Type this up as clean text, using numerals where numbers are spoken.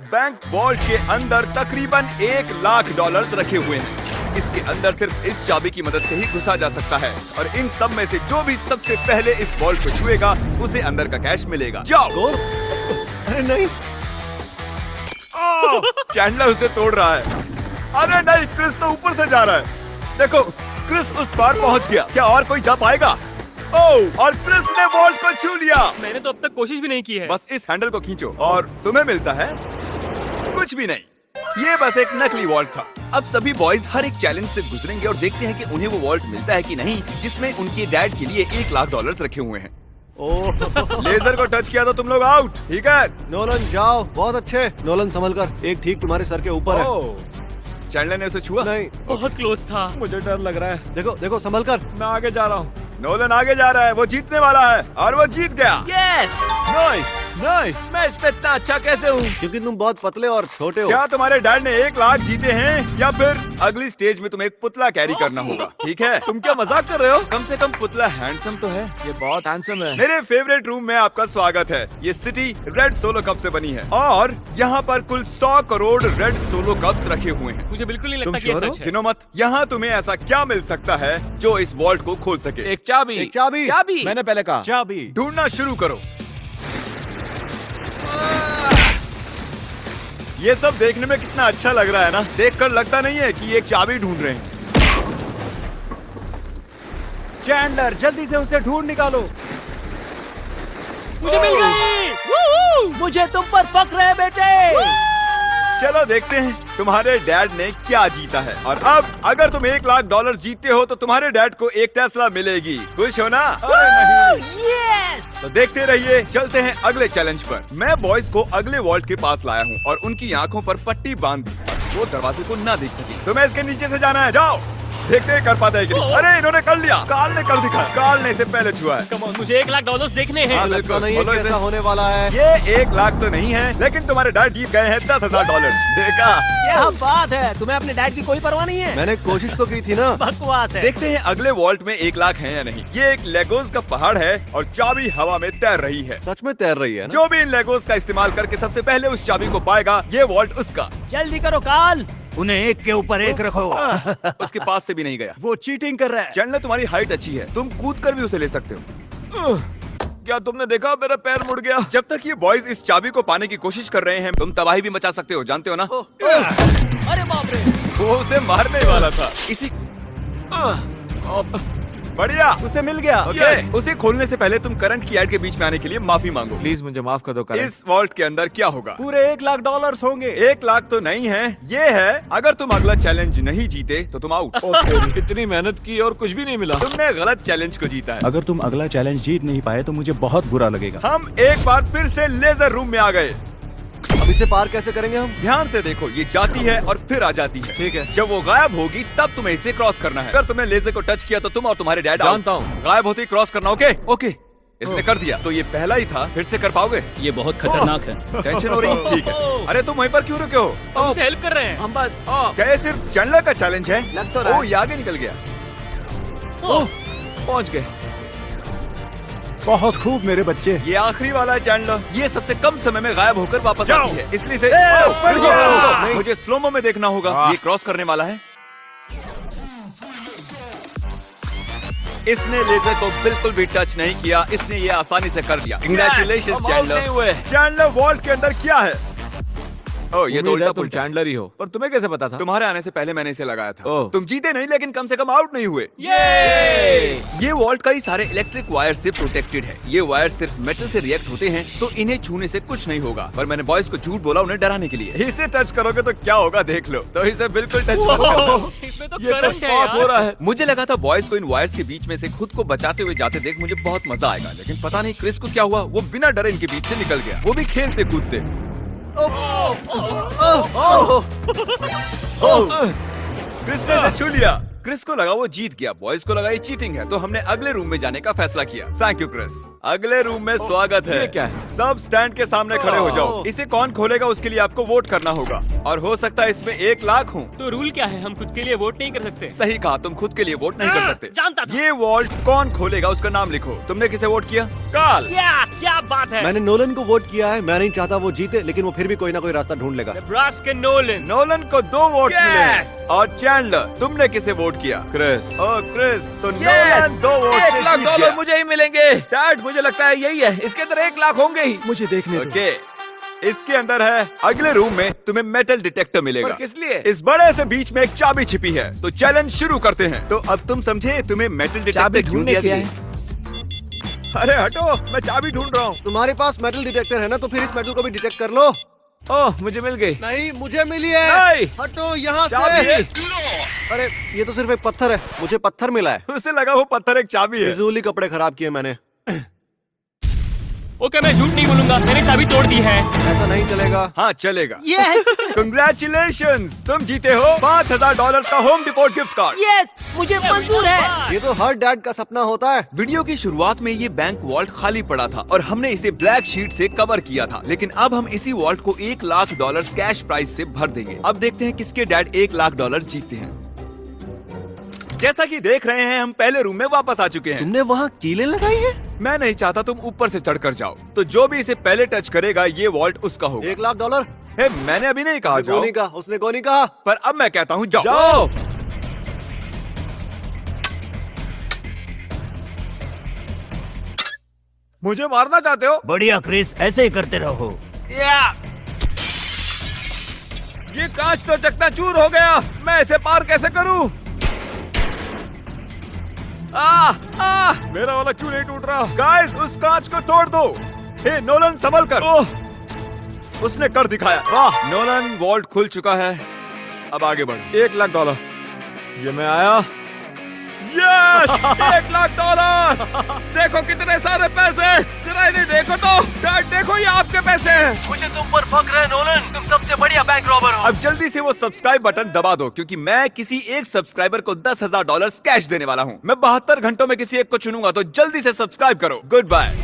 Bank vault के अंदर तकरीबन $1,00,000 रखे हुए हैं। इसके अंदर सिर्फ इस चाबी की मदद से ही घुसा जा सकता है और इन सब में से जो भी सबसे पहले इस वॉल्ट को छुएगा उसे अंदर का कैश मिलेगा। जाओ। अरे नहीं, चैंडलर उसे तोड़ रहा है। अरे नहीं, क्रिस तो ऊपर से जा रहा है। देखो, क्रिस उस पार पहुंच गया। क्या और कोई जा पाएगा? ओह, और क्रिस ने वॉल्ट को छू लिया। मैंने तो अब तक कोशिश भी नहीं की है। बस इस हैंडल को खींचो और तुम्हें मिलता है कुछ भी नहीं। ये बस एक नकली वॉल्ट था। अब सभी बॉयज हर एक चैलेंज से गुजरेंगे और देखते हैं कि उन्हें वो वॉल्ट मिलता है कि नहीं जिसमें उनके डैड के लिए $1,00,000 रखे हुए हैं। लेजर को टच किया तो तुम लोग आउट। ठीक है नोलन जाओ, बहुत अच्छे। नोलन संभल कर, एक ठीक तुम्हारे सर के ऊपर है। चैंडलर ने उसे छुआ? नहीं, बहुत क्लोज था। मुझे डर लग रहा है। देखो देखो, संभल कर। मैं आगे जा रहा हूँ। नोलन आगे जा रहा है, वो जीतने वाला है और वो जीत गया। यस। नहीं नहीं, मैं इस पे इतना अच्छा कैसे हूँ? क्योंकि तुम बहुत पतले और छोटे हो। क्या तुम्हारे डैड ने $1,00,000 जीते हैं या फिर अगली स्टेज में तुम्हें एक पुतला कैरी करना होगा? ठीक है, तुम क्या मजाक कर रहे हो? कम से कम पुतला हैंडसम तो है। ये बहुत हैंडसम है। मेरे फेवरेट रूम में आपका स्वागत है। ये सिटी रेड सोलो कप से बनी है और यहाँ पर कुल 100 करोड़ रेड सोलो कप्स रखे हुए हैं। मुझे बिल्कुल नहीं तुम लगता कि ये sure हो? सच है। गिनो मत। यहाँ तुम्हें ऐसा क्या मिल सकता है जो इस वॉल्ट को खोल सके? एक चाबी। एक चाबी। चाबी। मैंने पहले कहा चाबी। ढूंढना शुरू करो। ये सब देखने में कितना अच्छा लग रहा है ना? देखकर लगता नहीं है कि ये एक चाबी ढूंढ रहे हैं। चैंडलर, जल्दी से उसे ढूंढ निकालो। मुझे मिल गई। मुझे तुम पर फक्र है बेटे। चलो देखते हैं तुम्हारे डैड ने क्या जीता है। और अब अगर तुम $1,00,000 जीतते हो तो तुम्हारे डैड को एक टेस्ला मिलेगी। खुश हो ना? यस। तो देखते रहिए। चलते हैं अगले चैलेंज पर। मैं बॉयज को अगले वॉल्ट के पास लाया हूँ और उनकी आंखों पर पट्टी बांध दी। वो दरवाजे को ना देख सके। तुम्हें इसके नीचे से जाना है। जाओ, देखते हैं कर पाते हैं कि नहीं। अरे इन्होंने कर लिया। कार्ल ने कर दिखा। कार्ल ने इसे पहले छुआ है। कम ऑन, मुझे $1,00,000 देखने हैं। लगता नहीं है बोलो कि इसे। ऐसा होने वाला है। ये $1,00,000 तो नहीं है, लेकिन तुम्हारे डैड जीत गए हैं $10,000। देखा? क्या बात है, तुम्हें अपने डैड की कोई परवाह नहीं है? मैंने कोशिश तो की थी ना। बकवास है। देखते हैं अगले वॉल्ट में $1,00,000 है या नहीं। ये एक लेगोस का पहाड़ है और चाबी हवा में तैर रही है। सच में तैर रही है ना? जो भी इन लेगोस का इस्तेमाल करके सबसे पहले उस चाबी को पाएगा, ये वॉल्ट उसका। जल्दी करो कार्ल। उन्हें एक के ऊपर एक रखो। उसके पास से भी नहीं गया। वो चीटिंग कर रहा है। चैंडलर, तुम्हारी हाइट अच्छी है, तुम कूद कर भी उसे ले सकते हो। क्या तुमने देखा? मेरा पैर मुड़ गया। जब तक ये बॉयज इस चाबी को पाने की कोशिश कर रहे हैं, तुम तबाही भी मचा सकते हो, जानते हो ना? अरे बाप रे। वो उसे मारने वाला था। इसी बढ़िया, उसे मिल गया। ओके। उसे खोलने से पहले तुम करंट की एड के बीच में आने के लिए माफी मांगो। प्लीज मुझे माफ कर दो करण। इस वॉल्ट के अंदर क्या होगा? पूरे $1,00,000 होंगे। $1,00,000 तो नहीं है, ये है अगर तुम अगला चैलेंज नहीं जीते तो तुम आउट। इतनी मेहनत की और कुछ भी नहीं मिला। तुमने गलत चैलेंज को जीता है। अगर तुम अगला चैलेंज जीत नहीं पाए तो मुझे बहुत बुरा लगेगा। हम एक बार फिर से लेजर रूम में आ गए। अब इसे पार कैसे करेंगे हम? ध्यान से देखो, ये जाती है और फिर आ जाती है। ठीक है। जब वो गायब होगी तब तुम्हें इसे क्रॉस करना है। अगर तुमने लेजर को टच किया तो तुम और तुम्हारे डैड जानता आउट। हूँ। गायब होते ही क्रॉस करना। ओके ओके, इसने कर दिया। तो ये पहला ही था, फिर से कर पाओगे? ये बहुत खतरनाक है। टेंशन हो रही? ठीक है। अरे तुम वहीं पर क्यों रुके हो? हम उसे हेल्प कर रहे हैं। हम बस क्या ये सिर्फ चैंडलर का चैलेंज है? लग तो रहा है। ये आगे निकल गया। पहुंच गए। बहुत खूब मेरे बच्चे। ये आखिरी वाला है चैंडलर। ये सबसे कम समय में गायब होकर वापस आती है, इसलिए से बढ़ गया। रुको, मुझे स्लोमो में देखना होगा। ये क्रॉस करने वाला है। इसने लेजर को बिल्कुल भी टच नहीं किया, इसने ये आसानी से कर दिया। Congratulations Chandler. चैंडलर, वॉल्ट के अंदर क्या है? ओह, ये तो उल्टा तुम पुल्टा। चैंडलर ही हो, पर तुम्हें कैसे पता था? तुम्हारे आने से पहले मैंने इसे लगाया था। ओह। तुम जीते नहीं, लेकिन कम से कम आउट नहीं हुए। ये वॉल्ट कई सारे इलेक्ट्रिक वायर से प्रोटेक्टेड है। ये वायर सिर्फ मेटल से रिएक्ट होते हैं, तो इन्हें छूने से कुछ नहीं होगा। पर मैंने बॉयज को झूठ बोला उन्हें डराने के लिए। इसे टच करोगे तो क्या होगा देख लो। तो इसे बिल्कुल टच मत करो। इसमें तो ये तो करंट है स्पॉट हो रहा यार। है। मुझे लगा था बॉयज को इन वायर्स के बीच में से खुद को बचाते हुए जाते देख मुझे बहुत मजा आएगा, लेकिन पता नहीं क्रिस को क्या हुआ। वो बिना डरे इनके बीच से निकल गया, वो भी खेलते कूदते। क्रिस ने इसे छू लिया। क्रिस को लगा वो जीत गया, बॉयज को लगा ये चीटिंग है, तो हमने अगले रूम में जाने का फैसला किया। Thank you Chris. अगले रूम में स्वागत है। ये क्या है? सब स्टैंड के सामने खड़े हो जाओ। इसे कौन खोलेगा उसके लिए आपको वोट करना होगा और हो सकता है इसमें 1 लाख हो। तो रूल क्या है? हम खुद के लिए वोट नहीं कर सकते। सही कहा, तुम खुद के लिए वोट नहीं कर सकते। जानता था। ये वॉल्ट कौन खोलेगा उसका नाम लिखो। तुमने किसे वोट किया? कार्ल। क्या बात है? मैंने नोलन को वोट किया है। मैं नहीं चाहता वो जीते, लेकिन वो फिर भी कोई ना कोई रास्ता ढूंढ लेगा। Nebraska Nolan. नोलन को 2 वोट Yes! मिले। और चैंडलर, तुमने किसे वोट किया? क्रिस। ओह क्रिस, तो नोलन 2 वोट से जीत गया। मुझे ही मिलेंगे। डैड मुझे लगता है यही है, इसके अंदर 1 लाख होंगे ही। मुझे देखने दो। ओके, इसके अंदर है। अगले रूम में तुम्हें मेटल डिटेक्टर मिलेगा। पर किस लिए? इस बड़े से बीच में एक चाबी छिपी है। तो चैलेंज शुरू करते हैं। तो अब तुम समझे तुम्हें मेटल डिटेक्टर चाबी क्यों ढूंढने दिया के गया लिए। है? अरे हटो, मैं चाबी ढूंढ रहा हूँ। तुम्हारे पास मेटल डिटेक्टर है ना, तो फिर इस मेटल को भी डिटेक्ट कर लो। ओह, मुझे मिल गई। नहीं, मुझे मिली है। नहीं। हटो यहाँ चाबी। से। अरे ये तो सिर्फ एक पत्थर है, मुझे पत्थर मिला है। उसे लगा वो पत्थर एक चाबी है। फिजूली कपड़े खराब किए मैंने। ओके, मैं झूठ नहीं बोलूंगा, मैंने चाबी तोड़ दी है। ऐसा नहीं चलेगा। हाँ चलेगा। यस कंग्रेचुलेशंस, तुम जीते हो $5000 का home depot gift card. Yes, मुझे मंजूर है। ये तो हर डैड का सपना होता है। वीडियो की शुरुआत में ये बैंक वॉल्ट खाली पड़ा था और हमने इसे ब्लैक शीट से कवर किया था, लेकिन अब हम इसी वॉल्ट को $1 लाख कैश प्राइस से भर देंगे। अब देखते हैं किसके डैड $1 लाख जीतते हैं। जैसा कि देख रहे हैं, हम पहले रूम में वापस आ चुके हैं। तुमने वहाँ कीलें लगाई है? मैं नहीं चाहता तुम ऊपर से चढ़कर जाओ, तो जो भी इसे पहले टच करेगा ये वॉल्ट उसका होगा। $1 लाख। हे, मैंने अभी नहीं कहा जाओ, नहीं कहा, उसने को नहीं कहा। पर अब मैं कहता हूँ जाओ। जाओ। मुझे मारना चाहते हो? बढ़िया क्रिस, ऐसे ही करते रहो। ये कांच तो चकनाचूर हो गया। मैं इसे पार कैसे करूं? मेरा वाला क्यों नहीं टूट रहा? गाइस, उस कांच को तोड़ दो। हे नोलन, संभल कर। उसने कर दिखाया। वाह, नोलन, वॉल्ट खुल चुका है। अब आगे बढ़। $1 लाख। ये मैं आया। यस, $1 लाख। देखो कितने सारे पैसे। जरा इन्हें देखो तो। डैड देखो, ये आपके पैसे हैं। मुझे तुम पर फक्र है नोलन, तुम सबसे बढ़िया बैंक रॉबर हो। अब जल्दी से वो सब्सक्राइब बटन दबा दो, क्योंकि मैं किसी एक सब्सक्राइबर को $10,000 कैश देने वाला हूँ। मैं 72 घंटों में किसी एक को चुनूंगा, तो जल्दी से सब्सक्राइब करो। Good bye.